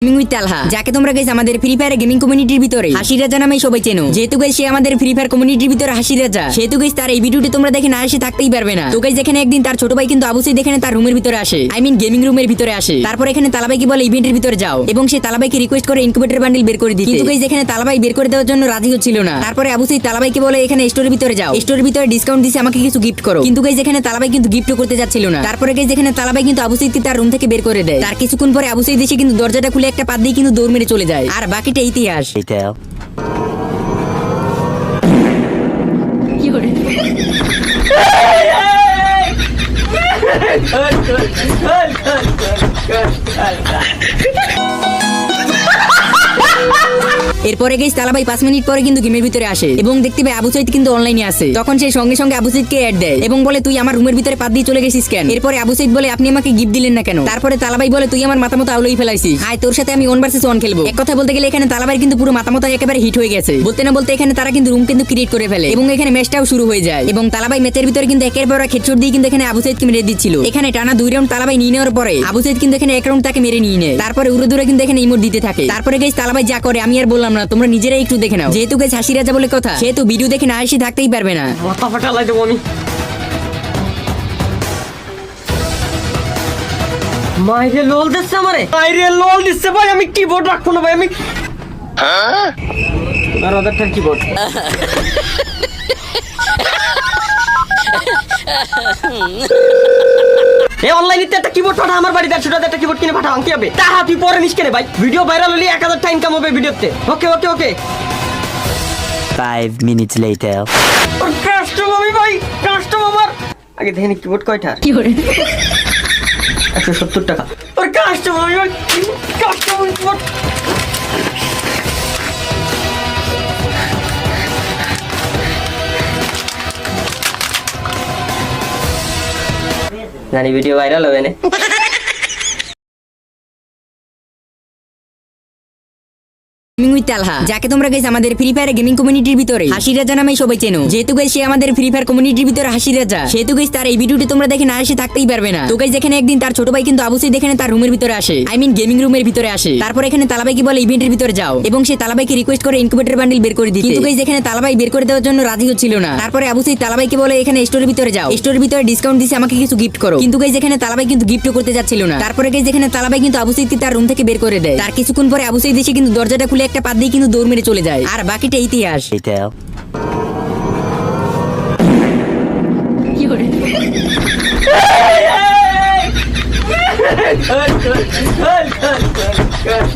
যাকে তোমরা গাইস আমাদের ফ্রি ফায়ার গেমিং কমিউনিটির ভিতরে হাসি রাজা নামে সবাই চেনো। যেহেতু গাইস সে আমাদের ফ্রি ফায়ার কমিউনিটির ভিতরে হাসি রাজা, সেহেতু গাইস তার এই ভিডিওটি তোমরা দেখে না এসে থাকতেই পারবে না। তো গাইস এখানে একদিন তার ছোট ভাই কিন্তু অবশ্যই দেখেন তার রুমের ভিতরে আসে, আই মিন গেমিং রুমের ভিতরে আসে। তারপর এখানে তালাবাইকে বলে ইভেন্টের ভিতরে যাও, এবং সে তালাবাইকে রিকোয়েস্ট করে ইনকিউবেটর বান্ডিল বের করে দিতে। কিন্তু গাইস এখানে তালাবাই বের করে দেওয়ার জন্য রাজি হচ্ছিল না। তারপরে অবশ্যই তালাবাইকে বলে এখানে স্টোরের ভিতরে যাও, স্টোরের ভিতরে ডিসকাউন্ট দিছে, আমাকে কিছু গিফট করো। কিন্তু গাইস এখানে তালাবাই কিন্তু গিফট করতে যাচ্ছিল না। তারপরে গাইস এখানে তালাবাই কিন্তু অবশ্যই তার রুম থেকে বের করে দেয়। তার কিছুক্ষণ পরে অবশ্যই দেশে কিন্তু দরজাটা খুলে একটা পাত দিয়ে কিন্তু দৌড় মেরে চলে যায়, আর বাকিটা ইতিহাস। এরপরে গাইস তালাবাই 5 মিনিট পরে কিন্তু গেমের ভিতরে আসে এবং দেখতে পায় আবু সাইদ কিন্তু অনলাইনে আছে। তখন সে সঙ্গে সঙ্গে আবু সাইদকে অ্যাড দেয় এবং বলে তুই আমার রুমের ভিতরে পাত দিয়ে চলে গেছিস কেন? এরপরে আবু সাইদ বলে আপনি আমাকে গিফট দিলেন না কেন? তারপরে তালাবাই বলে তুই আমার মাথামতো আউলাই ফেলাইছিস, আয় তোর সাথে আমি 1 ভার্সেস 1 খেলবো। এক কথা বলতে গেলে এখানে তালাবাই কিন্তু পুরো মাথামতো একেবারে হিট হয়ে গেছে। বলতে না বলতে এখানে তারা কিন্তু রুম কিন্তু ক্রিয়েট করে ফেলে এবং এখানে ম্যাচটাও শুরু হয়ে যায়। এবং তালাবাই ম্যাচের ভিতরে কিন্তু একের পর এক হেডশট দিয়ে কিন্তু এখানে আবু সাইদকে মেরে দিচ্ছিল। এখানে টানা 2 রাউন্ড তালাবাই নিয়ে নেওয়ার পরে আবু সাইদ কিন্তু এখানে 1 রাউন্ড তাকে মেরে নিয়ে নেয়। তারপরে উড়ে দূরে কিন্তু এখানে ইমোট দিতে থাকে। তারপরে গাইস তালাবাই যা করে আমি আর বললাম না, তোমরা নিজেরাই একটু দেখে নাও। যেহেতু গাইস হাসি রাজা বলে কথা, সেহেতু ভিডিও দেখে না এসে থাকতেই পারবে না। মাথা ফাটা লাই দেবো আমি। মাইরে লোল দিচ্ছে আমারে, মাইরে লোল দিচ্ছে ভাই। আমি কিবোর্ড রাখবো না ভাই, আমি আর ওদেরটা কিবোর্ড। এই অনলাইনে একটা কিবোর্ড পাঠা আমার বাড়িতে, 150 টাকা একটা কিবোর্ড কিনে পাঠাও। কি হবে তাহা তুই পরে নিস কেন ভাই? ভিডিও ভাইরাল হলে 1000 টাকা ইনকাম হবে ভিডিওতে। ওকে ওকে ওকে। 5 minutes later. और কাস্টমার ভাই, কাস্টমার আগে দেখেন কিবোর্ড কয়টা? কি করে 170 টাকা। और কাস্টমার ভাই, কাস্টমার কিবোর্ড জানি ভিডিও ভাইরাল হবে না। যাকে তোমরা গাইস আমাদের ফ্রি ফায়ার গেমিং কমিউনিটির ভিতরে হাসি রাজা নামে সবাই চেনো। যেহেতু গাইস সে আমাদের ফ্রি ফায়ার কমিউনিটির ভিতরে হাসি রাজা, সেহেতু গাইস তার এই ভিডিওটি তোমরা দেখে না এসে থাকতেই পারবে না। তো গাইস এখানে একদিন তার ছোট ভাই কিন্তু অবশ্যই দেখেন তার রুমের ভিতরে আসে, আই মিন গেমিং রুমের ভিতরে আসে। তারপর এখানে তালাবাইকে বলে ইভেন্টের ভিতরে যাও, এবং সে তালাবাইকে রিকোয়েস্ট করে ইনকিউবেটর বান্ডিল বের করে দিতে। কিন্তু গাইস এখানে তালাবাই বের করে দেওয়ার জন্য রাজি হচ্ছিল না। তারপরে অবশ্যই তালাবাইকে বলে এখানে স্টোরের ভিতরে যাও, স্টোরের ভিতরে ডিসকাউন্ট দিছে, আমাকে কিছু গিফট করো। কিন্তু গাইস এখানে তালাবাই কিন্তু গিফট করতে যাচ্ছিল না। তারপরে গাইস এখানে তালাবাই কিন্তু অবশ্যই তার রুম থেকে বের করে দেয়। তার কিছুক্ষণ পরে অবশ্যই দেশে কিন্তু দরজাটা খুলে একটা পাত দিয়ে কিন্তু দৌড় মেরে চলে যায়, আর বাকিটা ইতিহাস। Later.